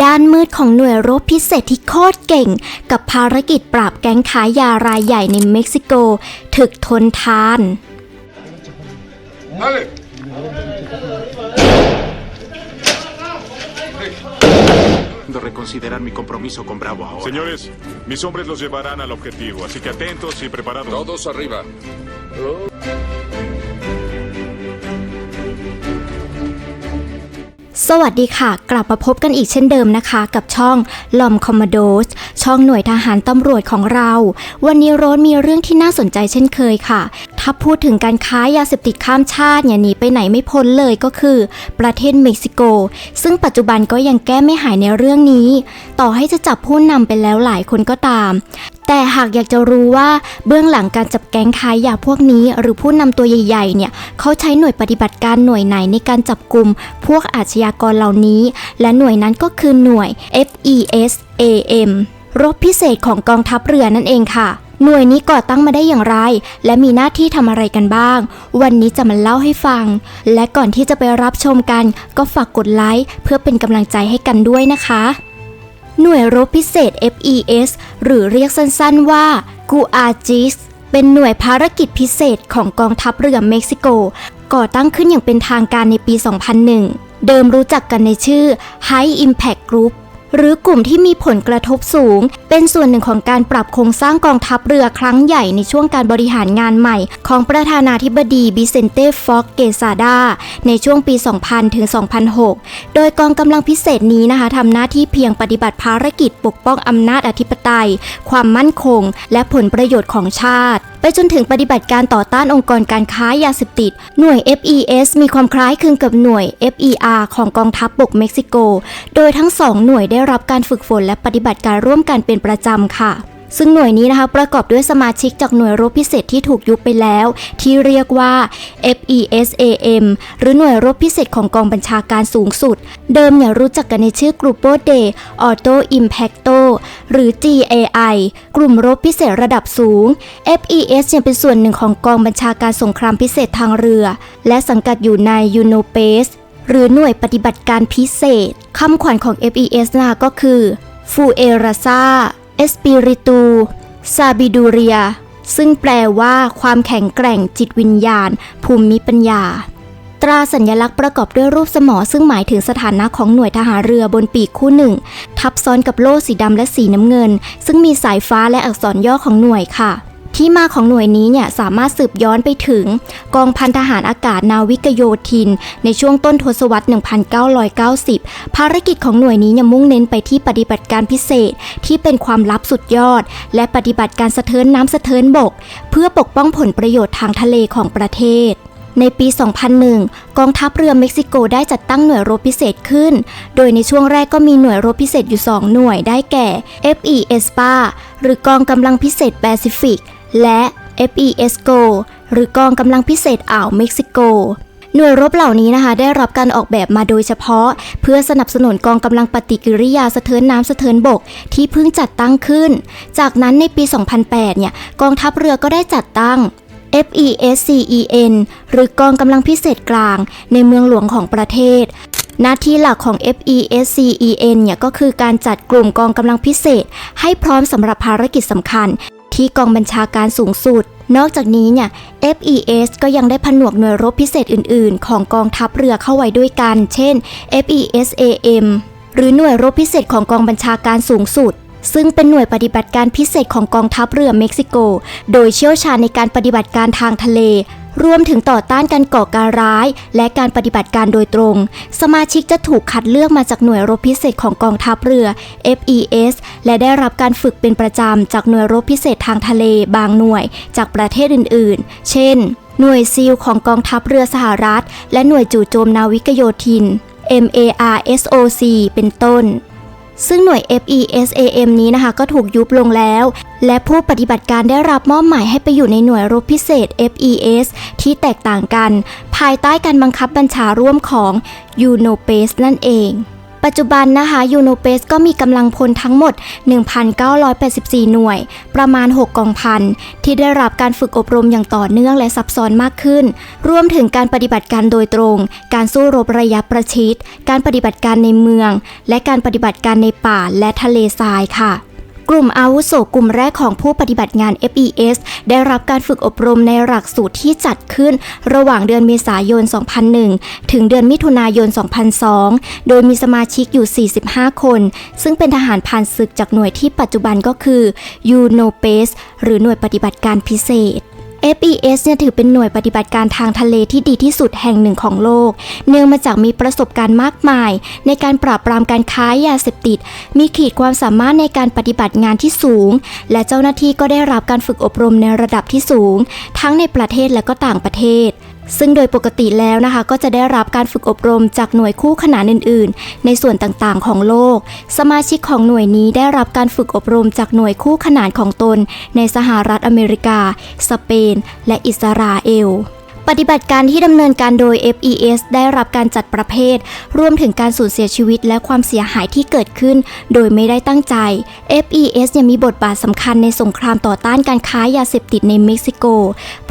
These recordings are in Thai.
ด้านมืดของหน่วยรบพิเศษที่โคตรเก่งกับภารกิจปราบแก๊งค้ายารายใหญ่ในเม็กซิโกถึกทนทาน De reconsiderar mi compromiso con Bravo ahora. Señores, mis hombres los llevarán al objetivo, así que atentos y preparados. Todos arriba. สวัสดีค่ะกลับมาพบกันอีกเช่นเดิมนะคะกับช่องลอมคอมมานโดสช่องหน่วยทหารตำรวจของเราวันนี้โรสมีเรื่องที่น่าสนใจเช่นเคยค่ะถ้าพูดถึงการค้ายาเสพติดข้ามชาติหนีไปไหนไม่พ้นเลยก็คือประเทศเม็กซิโกซึ่งปัจจุบันก็ยังแก้ไม่หายในเรื่องนี้ต่อให้จะจับผู้นำไปแล้วหลายคนก็ตามแต่หากอยากจะรู้ว่าเบื้องหลังการจับแก๊งค้ายาพวกนี้หรือผู้นำตัวใหญ่ๆเนี่ยเขาใช้หน่วยปฏิบัติการหน่วยไหนในการจับกุมพวกอาชญากรเหล่านี้และหน่วยนั้นก็คือหน่วย FESAM รบพิเศษของกองทัพเรือนั่นเองค่ะหน่วยนี้ก่อตั้งมาได้อย่างไรและมีหน้าที่ทำอะไรกันบ้างวันนี้จะมาเล่าให้ฟังและก่อนที่จะไปรับชมกันก็ฝากกดไลค์เพื่อเป็นกำลังใจให้กันด้วยนะคะหน่วยรบพิเศษ FES หรือเรียกสั้นๆว่า GUARGIS เป็นหน่วยภารกิจพิเศษของกองทัพเรือเม็กซิโกก่อตั้งขึ้นอย่างเป็นทางการในปี 2001 เดิมรู้จักกันในชื่อ High Impact Group หรือกลุ่มที่มีผลกระทบสูงเป็นส่วนหนึ่งของการปรับโครงสร้างกองทัพเรือครั้งใหญ่ในช่วงการบริหารงานใหม่ของประธานาธิบดีบิเซนเต้ ฟ็อกเกซาดาในช่วงปี 2000 ถึง 2006 โดยกองกำลังพิเศษนี้นะคะทำหน้าที่เพียงปฏิบัติภารกิจปกป้องอำนาจอธิปไตยความมั่นคงและผลประโยชน์ของชาติไปจนถึงปฏิบัติการต่อต้านองค์กรการค้ายาเสพติดหน่วย FES มีความคล้ายคลึงกับหน่วย FER ของกองทัพบกเม็กซิโกโดยทั้งสองหน่วยได้รับการฝึกฝนและปฏิบัติการร่วมกันเป็นประจำค่ะซึ่งหน่วยนี้นะคะประกอบด้วยสมาชิกจากหน่วยรบพิเศษที่ถูกยุบไปแล้วที่เรียกว่า FESAM หรือหน่วยรบพิเศษของกองบัญชาการสูงสุดเดิมเนี่ยรู้จักกันในชื่อ Grupo de Alto Impacto หรือ GAI กลุ่มรบพิเศษระดับสูง FES ยังเป็นส่วนหนึ่งของกองบัญชาการสงครามพิเศษทางเรือและสังกัดอยู่ใน UNOPES หรือหน่วยปฏิบัติการพิเศษคำขวัญของ FES นะคะก็คือ Fuerza Espiritu Sabiduría ซึ่งแปลว่าความแข็งแกร่งจิตวิญญาณภูมิปัญญาตราสัญลักษณ์ประกอบด้วยรูปสมอซึ่งหมายถึงสถานะของหน่วยทหารเรือบนปีกคู่หนึ่งทับซ้อนกับโล่สีดำและสีน้ำเงินซึ่งมีสายฟ้าและอักษรย่อของหน่วยค่ะที่มาของหน่วยนี้เนี่ยสามารถสืบย้อนไปถึงกองพันทหารอากาศนาวิกโยธินในช่วงต้นทศวรรษ 1990 ภารกิจของหน่วยนี้มุ่งเน้นไปที่ปฏิบัติการพิเศษที่เป็นความลับสุดยอดและปฏิบัติการสะเทินน้ำสะเทินบกเพื่อปกป้องผลประโยชน์ทางทะเลของประเทศในปี 2001 กองทัพเรือเม็กซิโกได้จัดตั้งหน่วยรบพิเศษขึ้นโดยในช่วงแรกก็มีหน่วยรบพิเศษอยู่2หน่วยได้แก่ FESPA หรือกองกำลังพิเศษแปซิฟิกและ FESCO หรือกองกำลังพิเศษอ่าวเม็กซิโกหน่วยรบเหล่านี้นะคะได้รับการออกแบบมาโดยเฉพาะเพื่อสนับสนุนกองกำลังปฏิกิริยาสะเทินน้ำสะเทินบกที่เพิ่งจัดตั้งขึ้นจากนั้นในปี 2008 เนี่ยกองทัพเรือก็ได้จัดตั้ง FESCEN หรือกองกำลังพิเศษกลางในเมืองหลวงของประเทศหน้าที่หลักของ FESCEN เนี่ยก็คือการจัดกลุ่มกองกำลังพิเศษให้พร้อมสำหรับภารกิจสำคัญที่กองบัญชาการสูงสุดนอกจากนี้เนี่ย FES ก็ยังได้ผนวกหน่วยรบพิเศษอื่นๆของกองทัพเรือเข้าไว้ด้วยกันเช่น FESAM หรือหน่วยรบพิเศษของกองบัญชาการสูงสุดซึ่งเป็นหน่วยปฏิบัติการพิเศษของกองทัพเรือเม็กซิโกโดยเชี่ยวชาญในการปฏิบัติการทางทะเลรวมถึงต่อต้านการก่อการร้ายและการปฏิบัติการโดยตรงสมาชิกจะถูกคัดเลือกมาจากหน่วยรบพิเศษของกองทัพเรือ FES และได้รับการฝึกเป็นประจำจากหน่วยรบพิเศษทางทะเลบางหน่วยจากประเทศอื่นๆเช่นหน่วยซีลของกองทัพเรือสหรัฐและหน่วยจู่โจมนาวิกโยธิน MARSOC เป็นต้นซึ่งหน่วย FESAM นี้นะคะก็ถูกยุบลงแล้วและผู้ปฏิบัติการได้รับมอบหมายให้ไปอยู่ในหน่วยรบพิเศษ FES ที่แตกต่างกันภายใต้การบังคับบัญชาร่วมของ UNOPES นั่นเอง ปัจจุบันนะคะยูโนเปสก็มีกำลังพลทั้งหมด 1,984 หน่วยประมาณ 6 กองพันที่ได้รับการฝึกอบรมอย่างต่อเนื่องและซับซ้อนมากขึ้นรวมถึงการปฏิบัติการโดยตรงการสู้รบระยะประชิดการปฏิบัติการในเมืองและการปฏิบัติการในป่าและทะเลทรายค่ะกลุ่มอาวุโสกลุ่มแรกของผู้ปฏิบัติงาน FES ได้รับการฝึกอบรมในหลักสูตรที่จัดขึ้นระหว่างเดือนเมษายน 2001 ถึงเดือนมิถุนายน 2002 โดยมีสมาชิกอยู่ 45 คน ซึ่งเป็นทหารผ่านศึกจากหน่วยที่ปัจจุบันก็คือ UNOPS หรือหน่วยปฏิบัติการพิเศษFES เนี่ยถือเป็นหน่วยปฏิบัติการทางทะเลที่ดีที่สุดแห่งหนึ่งของโลกเนื่องมาจากมีประสบการณ์มากมายในการปราบปรามการค้ายาเสพติดมีขีดความสามารถในการปฏิบัติงานที่สูงและเจ้าหน้าที่ก็ได้รับการฝึกอบรมในระดับที่สูงทั้งในประเทศและก็ต่างประเทศซึ่งโดยปกติแล้วนะคะก็จะได้รับการฝึกอบรมจากหน่วยคู่ขนานอื่นๆในส่วนต่างๆของโลกสมาชิกของหน่วยนี้ได้รับการฝึกอบรมจากหน่วยคู่ขนานของตนในสหรัฐอเมริกาสเปนและอิสราเอลปฏิบัติการที่ดำเนินการโดย FES ได้รับการจัดประเภทรวมถึงการสูญเสียชีวิตและความเสียหายที่เกิดขึ้นโดยไม่ได้ตั้งใจ FES ยังมีบทบาทสำคัญในสงครามต่อต้านการค้ายาเสพติดในเม็กซิโก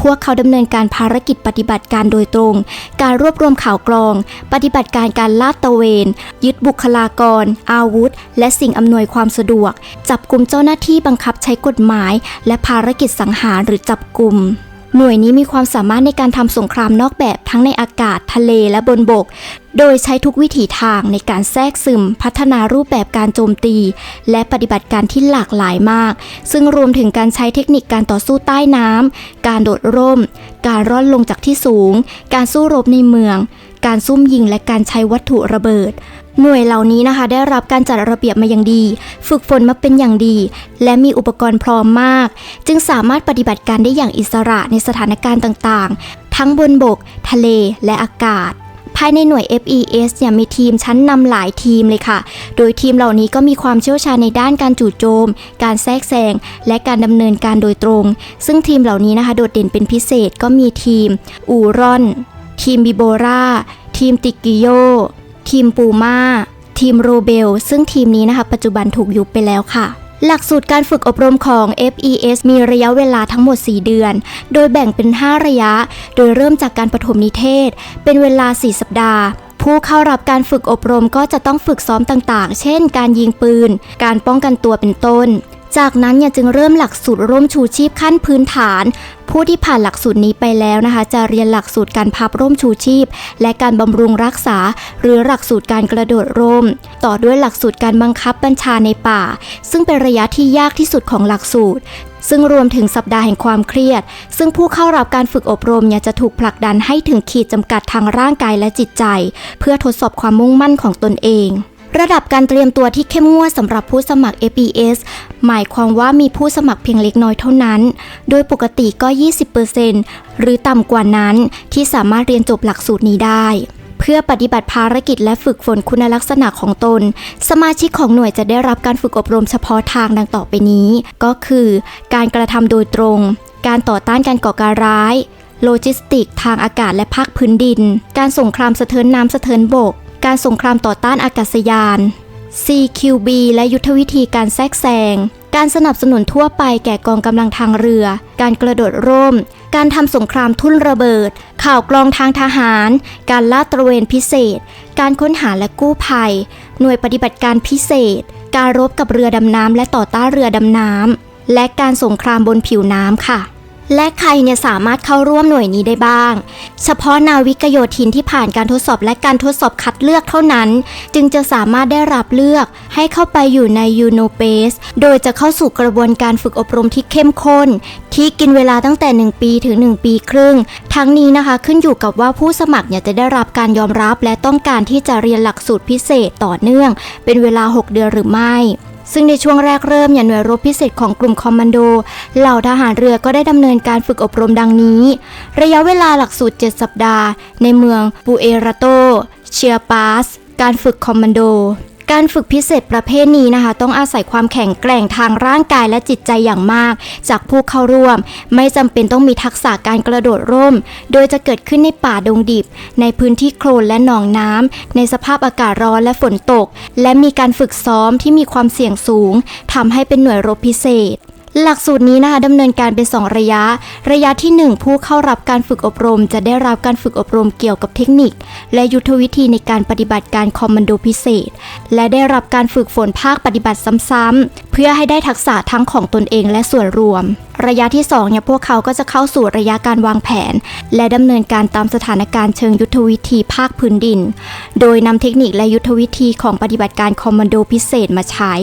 พวกเขาดำเนินการภารกิจปฏิบัติการโดยตรงการรวบรวมข่าวกรองปฏิบัติการลาดตระเวนยึดบุคลากรอาวุธและสิ่งอำนวยความสะดวกจับกุมเจ้าหน้าที่บังคับใช้กฎหมายและภารกิจสังหารหรือจับกุมหน่วยนี้มีความสามารถในการทำสงครามนอกแบบทั้งในอากาศทะเลและบนบกโดยใช้ทุกวิถีทางในการแทรกซึมพัฒนารูปแบบการโจมตีและปฏิบัติการที่หลากหลายมากซึ่งรวมถึงการใช้เทคนิคการต่อสู้ใต้น้ำการโดดร่มการร่อนลงจากที่สูงการสู้รบในเมืองการซุ่มยิงและการใช้วัตถุระเบิดหน่วยเหล่านี้นะคะได้รับการจัดระเบียบมาอย่างดีฝึกฝนมาเป็นอย่างดีและมีอุปกรณ์พร้อมมากจึงสามารถปฏิบัติการได้อย่างอิสระในสถานการณ์ต่างๆทั้งบนบกทะเลและอากาศภายในหน่วย FES เนี่ยมีทีมชั้นนำหลายทีมเลยค่ะโดยทีมเหล่านี้ก็มีความเชี่ยวชาญในด้านการจู่โจมการแทรกแซงและการดำเนินการโดยตรงซึ่งทีมเหล่านี้นะคะโดดเด่นเป็นพิเศษก็มีทีมอูรอนทีมบิโบราทีมติกิโยทีมปูม่าทีมโรเบลซึ่งทีมนี้นะคะปัจจุบันถูกยุบไปแล้วค่ะหลักสูตรการฝึกอบรมของ FES มีระยะเวลาทั้งหมด4เดือนโดยแบ่งเป็น5ระยะโดยเริ่มจากการปฐมนิเทศเป็นเวลา4สัปดาห์ผู้เข้ารับการฝึกอบรมก็จะต้องฝึกซ้อมต่างๆเช่นการยิงปืนการป้องกันตัวเป็นต้นจากนั้นจึงเริ่มหลักสูตรร่มชูชีพขั้นพื้นฐานผู้ที่ผ่านหลักสูตรนี้ไปแล้วนะคะจะเรียนหลักสูตรการพับร่มชูชีพและการบำรุงรักษาหรือหลักสูตรการกระโดดร่มต่อด้วยหลักสูตรการบังคับบัญชาในป่าซึ่งเป็นระยะที่ยากที่สุดของหลักสูตรซึ่งรวมถึงสัปดาห์แห่งความเครียดซึ่งผู้เข้ารับการฝึกอบรมจะถูกผลักดันให้ถึงขีดจำกัดทางร่างกายและจิตใจเพื่อทดสอบความมุ่งมั่นของตนเองระดับการเตรียมตัวที่เข้มงวดสำหรับผู้สมัคร FES หมายความว่ามีผู้สมัครเพียงเล็กน้อยเท่านั้นโดยปกติก็ 20% หรือต่ำกว่านั้นที่สามารถเรียนจบหลักสูตรนี้ได้เพื่อปฏิบัติภารกิจและฝึกฝนคุณลักษณะของตนสมาชิกของหน่วยจะได้รับการฝึกอบรมเฉพาะทางดังต่อไปนี้ก็คือการกระทำโดยตรงการต่อต้านการก่อการร้ายโลจิสติกทางอากาศและภาคพื้นดินการสงครามสะเทินน้ำสะเทินบกการสงครามต่อต้านอากาศยาน CQB และยุทธวิธีการแทรกแซงการสนับสนุนทั่วไปแก่กองกำลังทางเรือการกระโดดร่มการทำสงครามทุ่นระเบิดข่าวกรองทางทหารการลาดตระเวนพิเศษการค้นหาและกู้ภัยหน่วยปฏิบัติการพิเศษการรบกับเรือดำน้ำและต่อต้านเรือดำน้ำและการสงครามบนผิวน้ำค่ะและใครสามารถเข้าร่วมหน่วยนี้ได้บ้างเฉพาะนาวิกโยธินที่ผ่านการทดสอบและการทดสอบคัดเลือกเท่านั้นจึงจะสามารถได้รับเลือกให้เข้าไปอยู่ใน UNOPS โดยจะเข้าสู่กระบวนการฝึกอบรมที่เข้มข้นที่กินเวลาตั้งแต่1ปีถึง1ปีครึ่งทั้งนี้นะคะขึ้นอยู่กับว่าผู้สมัครจะได้รับการยอมรับและต้องการที่จะเรียนหลักสูตรพิเศษต่อเนื่องเป็นเวลา6เดือนหรือไม่ซึ่งในช่วงแรกเริ่มหน่วยรบพิเศษของกลุ่มคอมมานโดเหล่าทหารเรือก็ได้ดำเนินการฝึกอบรมดังนี้ระยะเวลาหลักสูตร7สัปดาห์ในเมืองปูเอราโตเชียปาสการฝึกคอมมานโด การฝึกพิเศษประเภทนี้นะคะต้องอาศัยความแข็งแกร่งทางร่างกายและจิตใจอย่างมากจากผู้เข้าร่วมไม่จำเป็นต้องมีทักษะการกระโดดร่มโดยจะเกิดขึ้นในป่าดงดิบในพื้นที่โคลนและหนองน้ำในสภาพอากาศร้อนและฝนตกและมีการฝึกซ้อมที่มีความเสี่ยงสูงทำให้เป็นหน่วยรบพิเศษหลักสูตรนี้นะคะดำเนินการเป็น2ระยะที่ 1ผู้เข้ารับการฝึกอบรมจะได้รับการฝึกอบรมเกี่ยวกับเทคนิคและยุทธวิธีในการปฏิบัติการคอมมานโดพิเศษและได้รับการฝึกฝนภาคปฏิบัติซ้ำๆเพื่อให้ได้ทักษะทั้งของตนเองและส่วนรวมระยะที่2เนี่ยพวกเขาก็จะเข้าสู่ระยะการวางแผนและดำเนินการตามสถานการณ์เชิงยุทธวิธีภาคพื้นดินโดยนำเทคนิคและยุทธวิธีของปฏิบัติการคอมมานโดพิเศษมาใช้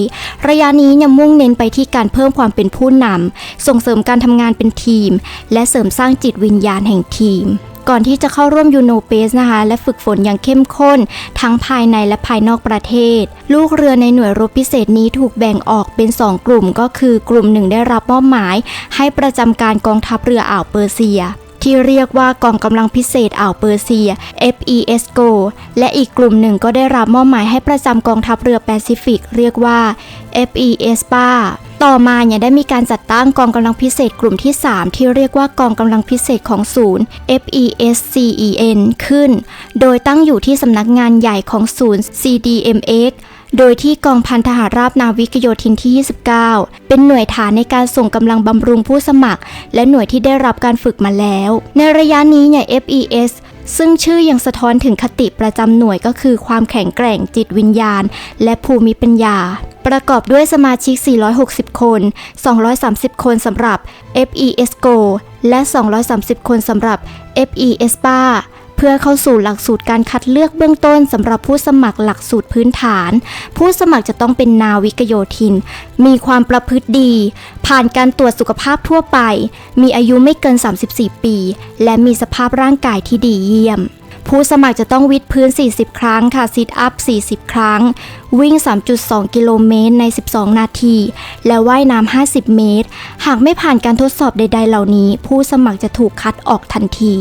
ระยะนี้ยังมุ่งเน้นไปที่การเพิ่มความเป็นผู้นำส่งเสริมการทำงานเป็นทีมและเสริมสร้างจิตวิญญาณแห่งทีมก่อนที่จะเข้าร่วมยูโนเปสนะคะและฝึกฝนอย่างเข้มข้นทั้งภายในและภายนอกประเทศลูกเรือในหน่วยรบพิเศษนี้ถูกแบ่งออกเป็น2กลุ่มก็คือกลุ่มหนึ่งได้รับมอบหมายให้ประจำการกองทัพเรืออ่าวเปอร์เซียที่เรียกว่ากองกำลังพิเศษอ่าวเปอร์เซีย FESCO และอีกกลุ่มหนึ่งก็ได้รับมอบหมายให้ประจำกองทัพเรือแปซิฟิกเรียกว่า FESPA ต่อมาเนี่ยได้มีการจัดตั้งกองกำลังพิเศษกลุ่มที่3ที่เรียกว่ากองกำลังพิเศษของศูนย์ FESCEN ขึ้นโดยตั้งอยู่ที่สำนักงานใหญ่ของศูนย์ CDMXโดยที่กองพันทหารราบนาวิกโยธินที่ 29เป็นหน่วยฐานในการส่งกำลังบำรุงผู้สมัครและหน่วยที่ได้รับการฝึกมาแล้วในระยะนี้เนี่ย FES ซึ่งชื่อยังสะท้อนถึงคติประจำหน่วยก็คือความแข็งแกร่งจิตวิญญาณและภูมิปัญญาประกอบด้วยสมาชิก460คน230คนสำหรับ FESCO และ230คนสำหรับ FESPAเพื่อเข้าสู่หลักสูตรการคัดเลือกเบื้องต้นสำหรับผู้สมัครหลักสูตรพื้นฐานผู้สมัครจะต้องเป็นนาวิกโยธินมีความประพฤติดีผ่านการตรวจสุขภาพทั่วไปมีอายุไม่เกิน34ปีและมีสภาพร่างกายที่ดีเยี่ยมผู้สมัครจะต้องวิดพื้น40ครั้งค่ะซิทอัพ40ครั้งวิ่ง 3.2 กิโลเมตรใน12นาทีและว่ายน้ำ50เมตรหากไม่ผ่านการทดสอบใดๆเหล่านี้ผู้สมัครจะถูกคัดออกทันที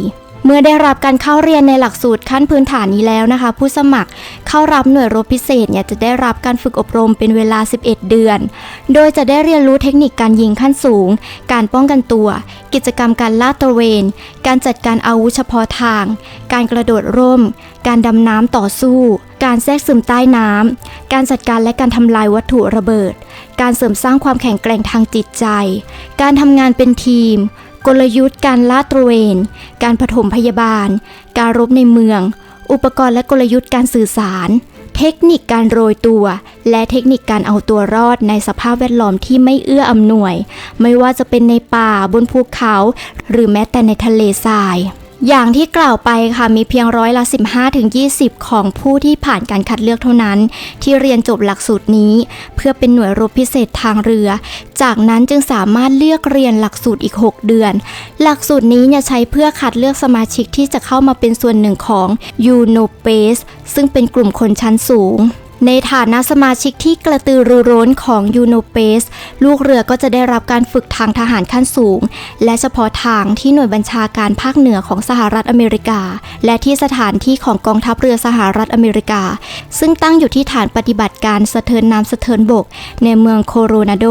เมื่อได้รับการเข้าเรียนในหลักสูตรขั้นพื้นฐานนี้แล้วนะคะผู้สมัครเข้ารับหน่วยรบพิเศษเนี่ยจะได้รับการฝึกอบรมเป็นเวลา11เดือนโดยจะได้เรียนรู้เทคนิคการยิงขั้นสูงการป้องกันตัวกิจกรรมการลาดตระเวนการจัดการอาวุธเฉพาะทางการกระโดดร่มการดำน้ำต่อสู้การแทรกซึมใต้น้ำการจัดการและการทำลายวัตถุระเบิดการเสริมสร้างความแข็งแกร่งทางจิตใจการทำงานเป็นทีมกลยุทธ์การลาดตระเวนการปฐมพยาบาลการรบในเมืองอุปกรณ์และกลยุทธ์การสื่อสารเทคนิคการโรยตัวและเทคนิคการเอาตัวรอดในสภาพแวดล้อมที่ไม่เอื้ออำนวยไม่ว่าจะเป็นในป่าบนภูเขาหรือแม้แต่ในทะเลทรายอย่างที่กล่าวไปค่ะมีเพียง15-20%ของผู้ที่ผ่านการคัดเลือกเท่านั้นที่เรียนจบหลักสูตรนี้เพื่อเป็นหน่วยรบพิเศษทางเรือจากนั้นจึงสามารถเลือกเรียนหลักสูตรอีก6เดือนหลักสูตรนี้เนี่ยใช้เพื่อคัดเลือกสมาชิกที่จะเข้ามาเป็นส่วนหนึ่งของยูโนเปสซึ่งเป็นกลุ่มคนชั้นสูงในฐานะสมาชิกที่กระตือรือร้นของยูโนเปสลูกเรือก็จะได้รับการฝึกทางทหารขั้นสูงและเฉพาะทางที่หน่วยบัญชาการภาคเหนือของสหรัฐอเมริกาและที่สถานที่ของกองทัพเรือสหรัฐอเมริกาซึ่งตั้งอยู่ที่ฐานปฏิบัติการสะเทินน้ำสะเทินบกในเมืองโคโรราโด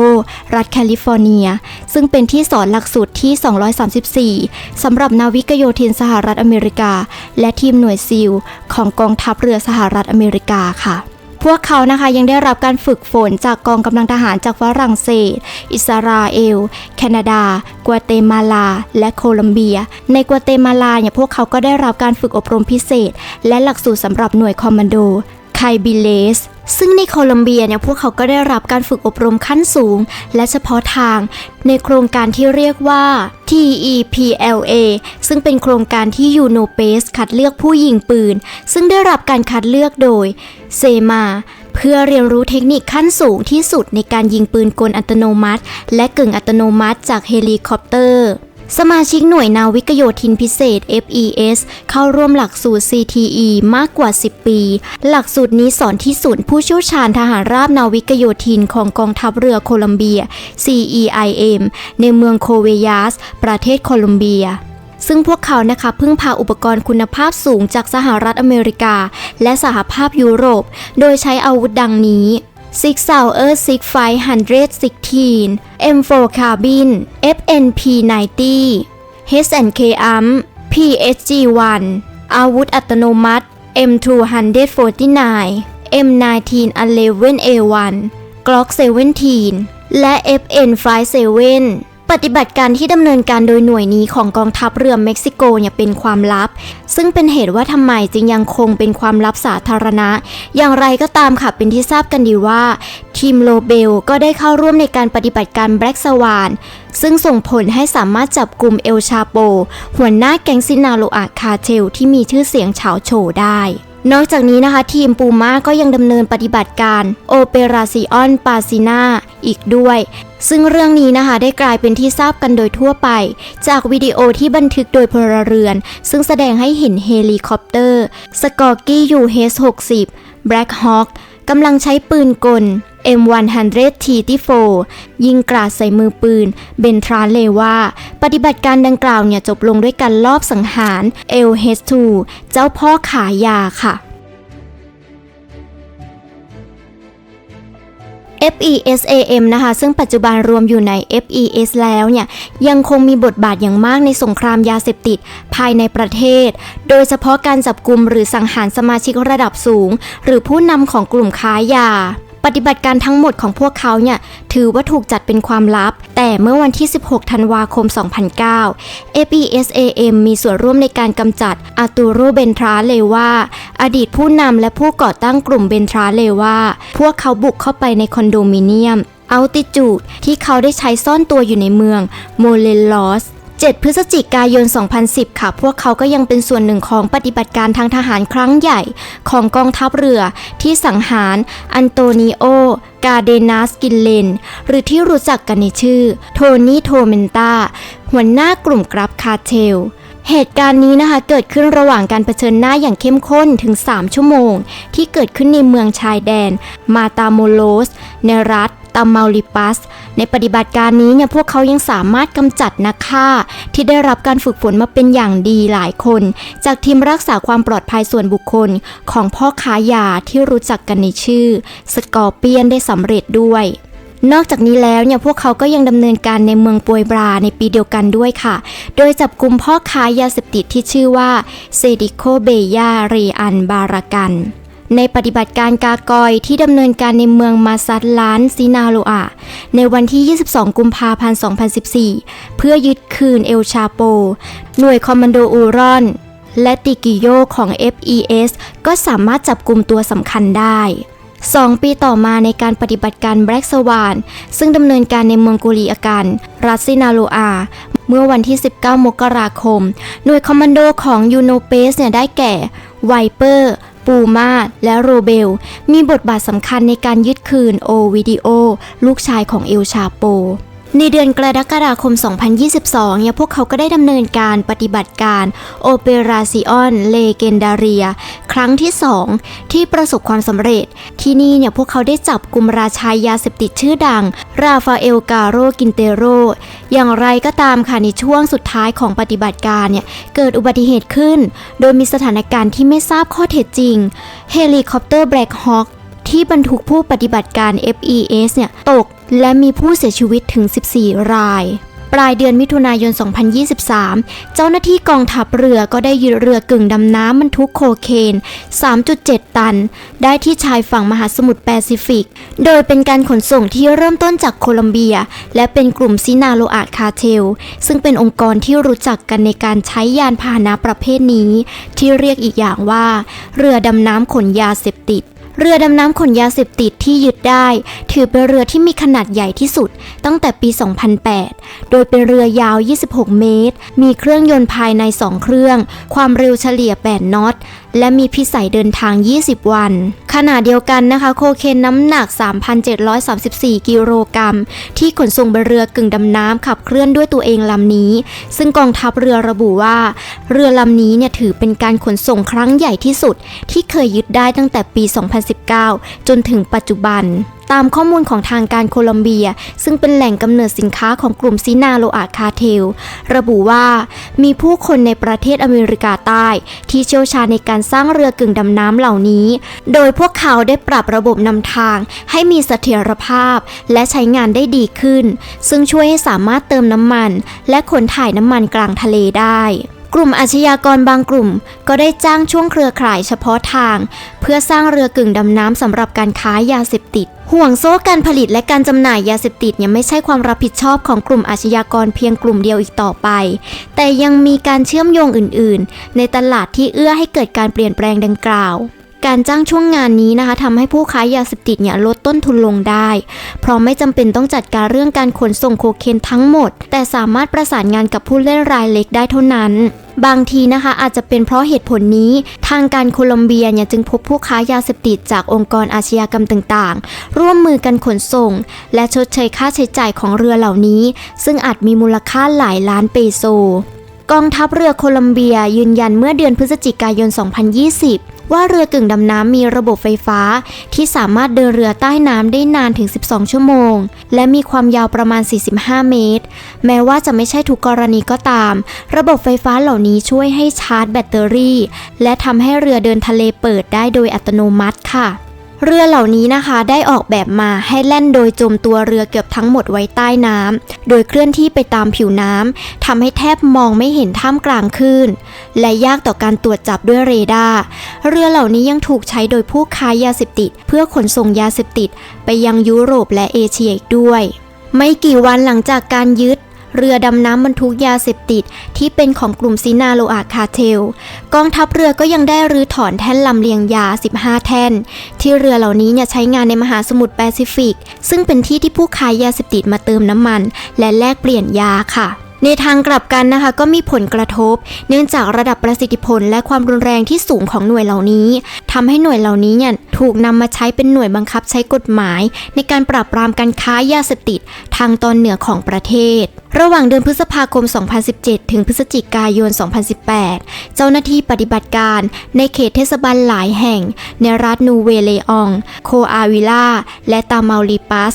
รัฐแคลิฟอร์เนียซึ่งเป็นที่สอนหลักสูตรที่234สำหรับนาวิกโยธินสหรัฐอเมริกาและทีมหน่วยซีลของกองทัพเรือสหรัฐอเมริกาค่ะพวกเขานะคะยังได้รับการฝึกฝนจากกองกำลังทหารจากฝรั่งเศสอิสราเอลแคนาดากัวเตมาลาและโคลัมเบียในกัวเตมาลาเนี่ยพวกเขาก็ได้รับการฝึกอบรมพิเศษและหลักสูตรสำหรับหน่วยคอมมานโดไคบิเลสซึ่งในโคลัมเบียเนี่ยพวกเขาก็ได้รับการฝึกอบรมขั้นสูงและเฉพาะทางในโครงการที่เรียกว่า TEPLA ซึ่งเป็นโครงการที่ยูโนเปสคัดเลือกผู้ยิงปืนซึ่งได้รับการคัดเลือกโดยเซมาเพื่อเรียนรู้เทคนิคขั้นสูงที่สุดในการยิงปืนกลอัตโนมัติและกึ่งอัตโนมัติจากเฮลิคอปเตอร์สมาชิกหน่วยนาวิกโยธินพิเศษ FES เข้าร่วมหลักสูตร CTE มากกว่า10ปีหลักสูตรนี้สอนที่ศูนย์ผู้เชี่ยวชาญทหารราบนาวิกโยธินของกองทัพเรือโคลัมเบีย CEIM ในเมืองโคเวยัสประเทศโคลัมเบีย ซึ่งพวกเขานะคะพึ่งพาอุปกรณ์คุณภาพสูงจากสหรัฐอเมริกาและสหภาพยุโรปโดยใช้อาวุธดังนี้ Sig Sauer Sig 516 M4 Carbine FNP90 H&K Amp PSG-1 อาวุธอัตโนมัติ M249 M19 11A1 Glock 17 และ FN57 ปฏิบัติการที่ดำเนินการโดยหน่วยนี้ของกองทัพเรือเม็กซิโกเนี่ยเป็นความลับซึ่งเป็นเหตุว่าทำไมจึงยังคงเป็นความลับสาธารณะอย่างไรก็ตามค่ะเป็นที่ทราบกันดีว่าทีมโลเบลก็ได้เข้าร่วมในการปฏิบัติการแบล็กสวานซึ่งส่งผลให้สามารถจับกลุ่มเอลชาโปหัวหน้าแก๊งซินาโลอาคาเทลที่มีชื่อเสียงเฉาโฉได้นอกจากนี้นะคะทีมปูม่าก็ยังดำเนินปฏิบัติการโอเปราซิออนปาซินาอีกด้วยซึ่งเรื่องนี้นะคะได้กลายเป็นที่ทราบกันโดยทั่วไปจากวิดีโอที่บันทึกโดยพลเรือนซึ่งแสดงให้เห็นเฮลิคอปเตอร์สกอร์กี้ UH-60 Black Hawk กำลังใช้ปืนกล M134 ยิงกราดใส่มือปืนเบนทรานเลว่าปฏิบัติการดังกล่าวเนี่ยจบลงด้วยการลอบสังหาร LH2 เจ้าพ่อขายยาค่ะ FESAM นะคะซึ่งปัจจุบันรวมอยู่ใน FES แล้วเนี่ยยังคงมีบทบาทอย่างมากในสงครามยาเสพติดภายในประเทศโดยเฉพาะการจับกุมหรือสังหารสมาชิกระดับสูงหรือผู้นำของกลุ่มค้ายาปฏิบัติการทั้งหมดของพวกเขาเนี่ยถือว่าถูกจัดเป็นความลับแต่เมื่อวันที่ 16 ธันวาคม 2009 FESAM มีส่วนร่วมในการกำจัดอาร์ตูโร เบนทราเลวาอดีตผู้นำและผู้ก่อตั้งกลุ่มเบนทราเลวาพวกเขาบุกเข้าไปในคอนโดมิเนียมอัลติจูดที่เขาได้ใช้ซ่อนตัวอยู่ในเมืองโมเลลอส7 พฤศจิกายน 2010 ค่ะพวกเขาก็ยังเป็นส่วนหนึ่งของปฏิบัติการทางทหารครั้งใหญ่ของกองทัพเรือที่สังหารอันโตนิโอกาเดนาสกินเลนหรือที่รู้จักกันในชื่อโทนี่โทเมนตาหัวหน้ากลุ่มกราฟคาร์เทลเหตุการณ์นี้นะคะเกิดขึ้นระหว่างการเผชิญหน้าอย่างเข้มข้นถึง3 ชั่วโมงที่เกิดขึ้นในเมืองชายแดนมาตาโมโลสในรัฐตามาลิปัสในปฏิบัติการนี้เนี่ยพวกเขายังสามารถกำจัดนักฆ่าที่ได้รับการฝึกฝนมาเป็นอย่างดีหลายคนจากทีมรักษาความปลอดภัยส่วนบุคคลของพ่อค้ายาที่รู้จักกันในชื่อสกอร์เปียนได้สำเร็จด้วยนอกจากนี้แล้วเนี่ยพวกเขาก็ยังดำเนินการในเมืองปวยบราในปีเดียวกันด้วยค่ะโดยจับกุมพ่อค้ายาเสพติดที่ชื่อว่าเซดิโคเบยาเรอันบารากันในปฏิบัติการกากอยที่ดำเนินการในเมืองมาซัดลานซินาโลอาในวันที่ 22 กุมภาพันธ์ 2014 เพื่อยึดคืนเอลชาโปหน่วยคอมมานโดอูรอนและติกิโยของ FES ก็สามารถจับกุมตัวสำคัญได้2 ปีต่อมาในการปฏิบัติการแบล็กสวานซึ่งดำเนินการในเมืองกุลีอากันรัสซินาโลอาเมื่อวันที่ 19 มกราคมหน่วยคอมมานโดของยูโนเปสเนี่ยได้แก่ไวเปอร์ปูมาและโรเบลมีบทบาทสำคัญในการยึดคืนโอวิดิโอลูกชายของเอลชาโปในเดือนกรกฎาคม 2022 เนี่ยพวกเขาก็ได้ดำเนินการปฏิบัติการโอเปราซิออนเลเกนดาเรียครั้งที่ 2 ที่ประสบความสำเร็จที่นี่เนี่ยพวกเขาได้จับกุมราชายาเสพติดชื่อดังราฟาเอลกาโรกินเตโรอย่างไรก็ตามค่ะในช่วงสุดท้ายของปฏิบัติการเนี่ยเกิดอุบัติเหตุขึ้นโดยมีสถานการณ์ที่ไม่ทราบข้อเท็จจริงเฮลิคอปเตอร์ Black Hawk ที่บรรทุกผู้ปฏิบัติการ FES เนี่ยตกและมีผู้เสียชีวิตถึง 14 รายปลายเดือนมิถุนายน 2023 เจ้าหน้าที่กองทัพเรือก็ได้ยึดเรือกึ่งดำน้ำบรรทุกโคเคน 3.7 ตันได้ที่ชายฝั่งมหาสมุทรแปซิฟิกโดยเป็นการขนส่งที่เริ่มต้นจากโคลัมเบียและเป็นกลุ่มซินาโลอาคาเทลซึ่งเป็นองค์กรที่รู้จักกันในการใช้ยานพาหนะประเภทนี้ที่เรียกอีกอย่างว่าเรือดำน้ำขนยาเสพติดเรือดำน้ำขนยาเสพติดที่ยึดได้ถือเป็นเรือที่มีขนาดใหญ่ที่สุดตั้งแต่ปี 2008 โดยเป็นเรือยาว 26 เมตรมีเครื่องยนต์ภายใน 2 เครื่องความเร็วเฉลี่ย 8 น็อตและมีพิสัยเดินทาง 20 วันขณะเดียวกันนะคะโคเคนน้ำหนัก 3,734 กิโลกรัมที่ขนส่งบนเรือกึ่งดำน้ำขับเคลื่อนด้วยตัวเองลำนี้ซึ่งกองทัพเรือระบุว่าเรือลำนี้เนี่ยถือเป็นการขนส่งครั้งใหญ่ที่สุดที่เคยยึดได้ตั้งแต่ปี 2019 จนถึงปัจจุบัน ตามข้อมูลของทางการโคลอมเบียซึ่งเป็นแหล่งกำเนิดสินค้าของกลุ่มซินาโลอาคาเทลระบุว่ามีผู้คนในประเทศอเมริกาใต้ที่เชี่ยวชาญในการสร้างเรือกึ่งดำน้ำเหล่านี้โดยพวกเขาได้ปรับระบบนำทางให้มีเสถียรภาพและใช้งานได้ดีขึ้นซึ่งช่วยให้สามารถเติมน้ำมันและขนถ่ายน้ำมันกลางทะเลได้กลุ่มอาชญากรบางกลุ่มก็ได้จ้างช่วงเครือข่ายเฉพาะทางเพื่อสร้างเรือกึ่งดำน้ำสำหรับการค้ายาเสพติดห่วงโซ่การผลิตและการจำหน่ายยาเสพติดยังไม่ใช่ความรับผิดชอบของกลุ่มอาชญากรเพียงกลุ่มเดียวอีกต่อไปแต่ยังมีการเชื่อมโยงอื่นๆในตลาดที่เอื้อให้เกิดการเปลี่ยนแปลงดังกล่าวการจ้างช่วงงานนี้นะคะทำให้ผู้ค้ายาเสพติดลดต้นทุนลงได้เพราะไม่จำเป็นต้องจัดการเรื่องการขนส่งโคเคนทั้งหมดแต่สามารถประสานงานกับผู้เล่นรายเล็กได้เท่านั้นบางทีนะคะอาจจะเป็นเพราะเหตุผลนี้ทางการโคลอมเบียจึงพบผู้ค้ายาเสพติดจากองค์กรอาชญากรรมต่างๆร่วมมือกันขนส่งและชดเชยค่าใช้จ่ายของเรือเหล่านี้ซึ่งอาจมีมูลค่าหลายล้านเปโซกองทัพเรือโคลอมเบียยืนยันเมื่อเดือนพฤศจิกายน 2020 ว่าเรือกึ่งดำน้ำมีระบบไฟฟ้าที่สามารถเดินเรือใต้น้ำได้นานถึง 12 ชั่วโมงและมีความยาวประมาณ 45 เมตรแม้ว่าจะไม่ใช่ทุกกรณีก็ตามระบบไฟฟ้าเหล่านี้ช่วยให้ชาร์จแบตเตอรี่และทำให้เรือเดินทะเลเปิดได้โดยอัตโนมัติค่ะเรือเหล่านี้นะคะได้ออกแบบมาให้แล่นโดยจมตัวเรือเกือบทั้งหมดไว้ใต้น้ำโดยเคลื่อนที่ไปตามผิวน้ำทำให้แทบมองไม่เห็นท่ามกลางคลื่นและยากต่อการตรวจจับด้วยเรดาร์เรือเหล่านี้ยังถูกใช้โดยผู้ค้ายาเสพติดเพื่อขนส่งยาเสพติดไปยังยุโรปและเอเชียอีกด้วยไม่กี่วันหลังจากการยึดเรือดำน้ำบรรทุกยาเสพติดที่เป็นของกลุ่มซินาโลอาคาเทลกองทัพเรือก็ยังได้รื้อถอนแท่นลำเลียงยา15แท่นที่เรือเหล่านี้ใช้งานในมหาสมุทรแปซิฟิกซึ่งเป็นที่ที่ผู้ค้ายาเสพติดมาเติมน้ำมันและแลกเปลี่ยนยาค่ะในทางกลับกันนะคะก็มีผลกระทบเนื่องจากระดับประสิทธิผลและความรุนแรงที่สูงของหน่วยเหล่านี้ทำให้หน่วยเหล่านี้ถูกนำมาใช้เป็นหน่วยบังคับใช้กฎหมายในการปราบปรามการค้ายาเสพติดทางตอนเหนือของประเทศระหว่างเดือนพฤษภาคม 2017 ถึงพฤศจิกายน 2018 เจ้าหน้าที่ปฏิบัติการในเขตเทศบาลหลายแห่งในรัฐนูเวเลอองโคอาวิลาและตาเมาลิปัส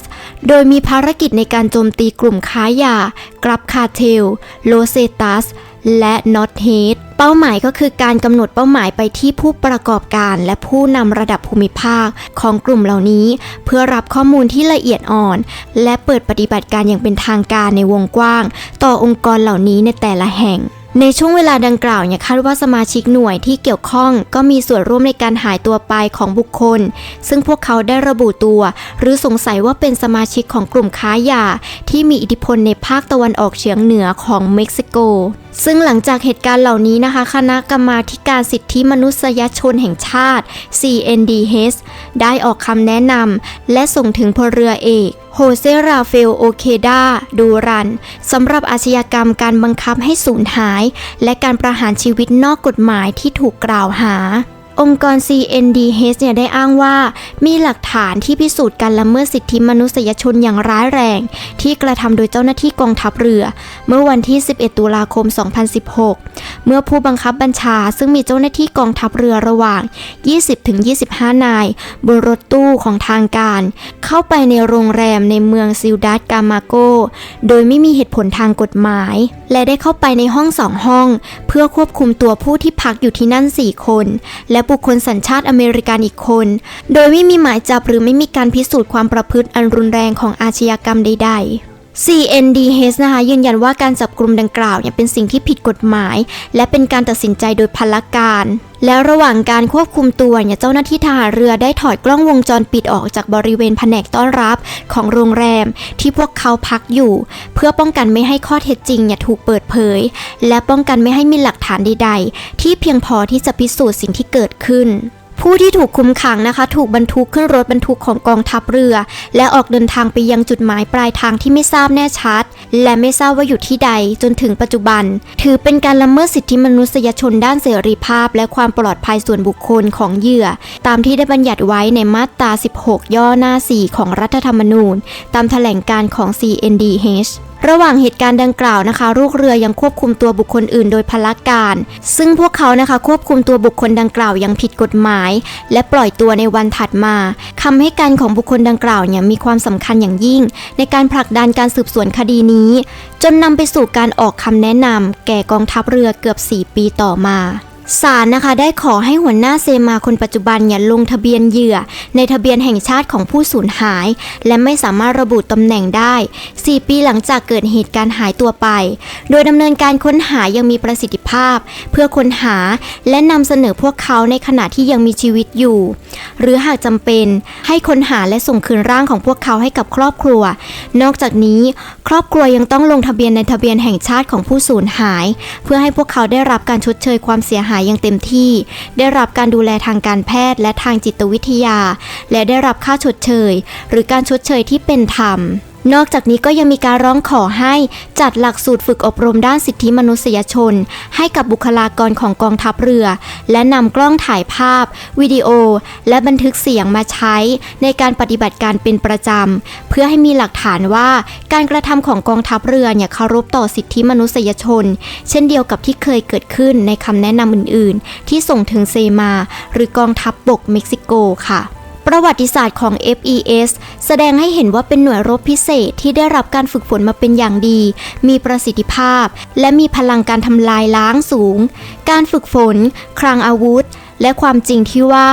โดยมีภารกิจในการโจมตีกลุ่มค้ายากรับคาเทลโลเซตัสและนอตเฮดเป้าหมายก็คือการกำหนดเป้าหมายไปที่ผู้ประกอบการและผู้นำระดับภูมิภาคของกลุ่มเหล่านี้เพื่อรับข้อมูลที่ละเอียดอ่อนและเปิดปฏิบัติการอย่างเป็นทางการในวงกว้างต่อองค์กรเหล่านี้ในแต่ละแห่งในช่วงเวลาดังกล่าวคาดว่าสมาชิกหน่วยที่เกี่ยวข้องก็มีส่วนร่วมในการหายตัวไปของบุคคลซึ่งพวกเขาได้ระบุตัวหรือสงสัยว่าเป็นสมาชิกของกลุ่มค้ายาที่มีอิทธิพลในภาคตะวันออกเฉียงเหนือของเม็กซิโกซึ่งหลังจากเหตุการณ์เหล่านี้นะคะคณะกรรมาธิการสิทธิมนุษยชนแห่งชาติ CNDH ได้ออกคำแนะนำและส่งถึงพลเรือเอกโฮเซราเฟลโอเคดาดูรันสำหรับอาชญากรรมการบังคับให้สูญหายและการประหารชีวิตนอกกฎหมายที่ถูกกล่าวหาองค์กร CNDH ได้อ้างว่ามีหลักฐานที่พิสูจน์การละเมิดสิทธิมนุษยชนอย่างร้ายแรงที่กระทำโดยเจ้าหน้าที่กองทัพเรือเมื่อวันที่ 11 ตุลาคม 2016 เมื่อผู้บังคับบัญชาซึ่งมีเจ้าหน้าที่กองทัพเรือระหว่าง 20-25 นายบนรถตู้ของทางการเข้าไปในโรงแรมในเมืองซิลดัดกามาโกโดยไม่มีเหตุผลทางกฎหมายและได้เข้าไปในห้อง2 ห้องเพื่อควบคุมตัวผู้ที่พักอยู่ที่นั่น4 คนและบุคคลสัญชาติอเมริกันอีกคนโดยไม่มีหมายจับหรือไม่มีการพิสูจน์ความประพฤติอันรุนแรงของอาชญากรรมใดๆ CNDH ยืนยันว่าการจับกุมดังกล่าวเป็นสิ่งที่ผิดกฎหมายและเป็นการตัดสินใจโดยพลการและระหว่างการควบคุมตัวเจ้าหน้าที่ทหารเรือได้ถอดกล้องวงจรปิดออกจากบริเวณแผนกต้อนรับของโรงแรมที่พวกเขาพักอยู่เพื่อป้องกันไม่ให้ข้อเท็จจริงถูกเปิดเผยและป้องกันไม่ให้มีหลักฐานใดๆที่เพียงพอที่จะพิสูจน์สิ่งที่เกิดขึ้นผู้ที่ถูกคุมขังถูกบรรทุกขึ้นรถบรรทุกของกองทัพเรือและออกเดินทางไปยังจุดหมายปลายทางที่ไม่ทราบแน่ชัดและไม่ทราบว่าอยู่ที่ใดจนถึงปัจจุบันถือเป็นการละเมิดสิทธิมนุษยชนด้านเสรีภาพและความปลอดภัยส่วนบุคคลของเหยื่อตามที่ได้บัญญัติไว้ในมาตรา 16 ย่อหน้า 4 ของรัฐธรรมนูญตามแถลงการณ์ของ CNDH ระหว่างเหตุการณ์ดังกล่าวนะคะลูกเรือยังควบคุมตัวบุคคลอื่นโดยพลการ ซึ่งพวกเขานะคะควบคุมตัวบุคคลดังกล่าวอย่างผิดกฎหมายและปล่อยตัวในวันถัดมาคำให้การของบุคคลดังกล่าวเนี่ยมีความสำคัญอย่างยิ่งในการผลักดันการสืบสวนคดีนี้จนนำไปสู่การออกคำแนะนำแก่กองทัพเรือเกือบ4 ปีต่อมาศาลนะคะได้ขอให้หัวหน้าเซมาคนปัจจุบันอย่าลงทะเบียนเหยื่อในทะเบียนแห่งชาติของผู้สูญหายและไม่สามารถระบุตำแหน่งได้4 ปีหลังจากเกิดเหตุการณ์หายตัวไปโดยดำเนินการค้นหายังมีประสิทธิภาพเพื่อค้นหาและนำเสนอพวกเขาในขณะที่ยังมีชีวิตอยู่หรือหากจำเป็นให้ค้นหาและส่งคืนร่างของพวกเขาให้กับครอบครัวนอกจากนี้ครอบครัวยังต้องลงทะเบียนในทะเบียนแห่งชาติของผู้สูญหายเพื่อให้พวกเขาได้รับการชดเชยความเสียหายอย่างเต็มที่ได้รับการดูแลทางการแพทย์และทางจิตวิทยาและได้รับค่าชดเชยหรือการชดเชยที่เป็นธรรมนอกจากนี้ก็ยังมีการร้องขอให้จัดหลักสูตรฝึกอบรมด้านสิทธิมนุษยชนให้กับบุคลากรของกองทัพเรือและนำกล้องถ่ายภาพวิดีโอและบันทึกเสียงมาใช้ในการปฏิบัติการเป็นประจำเพื่อให้มีหลักฐานว่าการกระทำของกองทัพเรือเนี่ยเคารพต่อสิทธิมนุษยชนเช่นเดียวกับที่เคยเกิดขึ้นในคำแนะนำอื่นๆที่ส่งถึงเซมาหรือกองทัพบกเม็กซิโกค่ะประวัติศาสตร์ของ FES แสดงให้เห็นว่าเป็นหน่วยรบพิเศษที่ได้รับการฝึกฝนมาเป็นอย่างดีมีประสิทธิภาพและมีพลังการทำลายล้างสูงการฝึกฝนคลังอาวุธและความจริงที่ว่า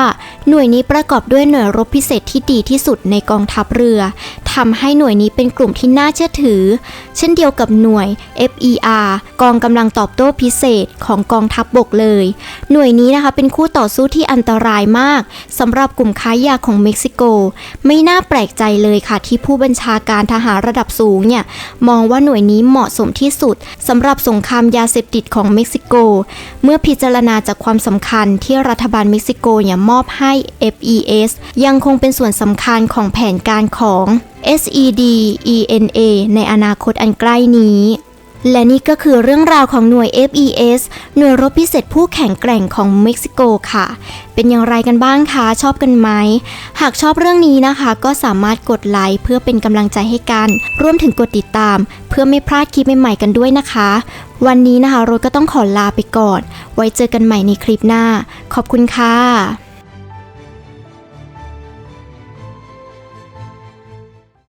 หน่วยนี้ประกอบด้วยหน่วยรบพิเศษที่ดีที่สุดในกองทัพเรือทำให้หน่วยนี้เป็นกลุ่มที่น่าเชื่อถือเช่นเดียวกับหน่วย FER กองกำลังตอบโต้พิเศษของกองทัพบกเลยหน่วยนี้นะคะเป็นคู่ต่อสู้ที่อันตรายมากสำหรับกลุ่มค้ายาของเม็กซิโกไม่น่าแปลกใจเลยค่ะที่ผู้บัญชาการทหารระดับสูงเนี่ยมองว่าหน่วยนี้เหมาะสมที่สุดสำหรับสงครามยาเสพติดของเม็กซิโกเมื่อพิจารณาจากความสำคัญที่รัฐบาลเม็กซิโกเนี่ยมอบให้ FES ยังคงเป็นส่วนสำคัญของแผนการของ SEDENA ในอนาคตอันใกล้นี้และนี่ก็คือเรื่องราวของหน่วย FES หน่วยรบพิเศษผู้แข็งแกร่งของเม็กซิโกค่ะเป็นอย่างไรกันบ้างคะชอบกันไหมหากชอบเรื่องนี้นะคะก็สามารถกดไลค์เพื่อเป็นกำลังใจให้กันรวมถึงกดติดตามเพื่อไม่พลาดคลิปใหม่ๆกันด้วยนะคะวันนี้นะคะโรยก็ต้องขอลาไปก่อนไว้เจอกันใหม่ในคลิปหน้าขอบคุณค่ะ